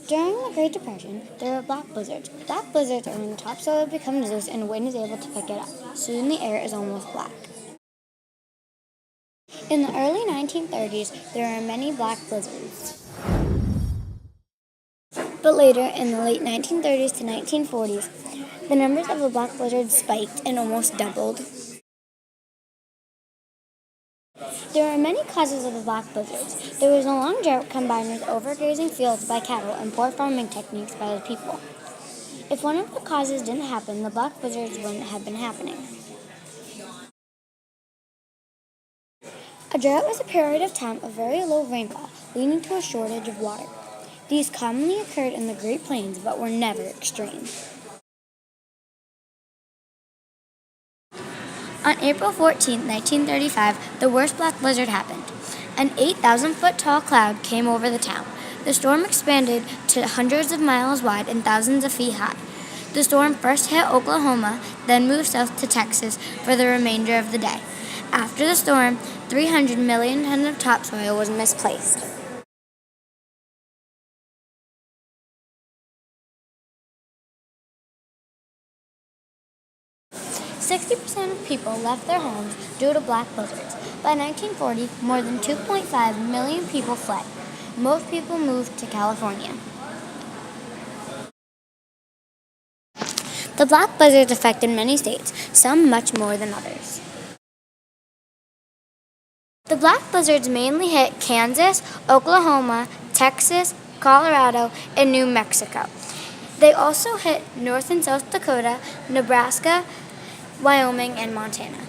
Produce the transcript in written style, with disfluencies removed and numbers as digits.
During the Great Depression, there were black blizzards. Black blizzards are when the topsoil becomes loose and wind is able to pick it up. Soon the air is almost black. In the early 1930s, there were many black blizzards. But later, in the late 1930s to 1940s, the numbers of the black blizzards spiked and almost doubled. There are many causes of the black blizzards. There was a long drought combined with overgrazing fields by cattle and poor farming techniques by the people. If one of the causes didn't happen, the black blizzards wouldn't have been happening. A drought is a period of time of very low rainfall, leading to a shortage of water. These commonly occurred in the Great Plains, but were never extreme. On April 14, 1935, the worst black blizzard happened. An 8,000-foot tall cloud came over the town. The storm expanded to hundreds of miles wide and thousands of feet high. The storm first hit Oklahoma, then moved south to Texas for the remainder of the day. After the storm, 300 million tons of topsoil was misplaced. 60% of people left their homes due to black blizzards. By 1940, more than 2.5 million people fled. Most people moved to California. The black blizzards affected many states, some much more than others. The black blizzards mainly hit Kansas, Oklahoma, Texas, Colorado, and New Mexico. They also hit North and South Dakota, Nebraska, Wyoming, and Montana.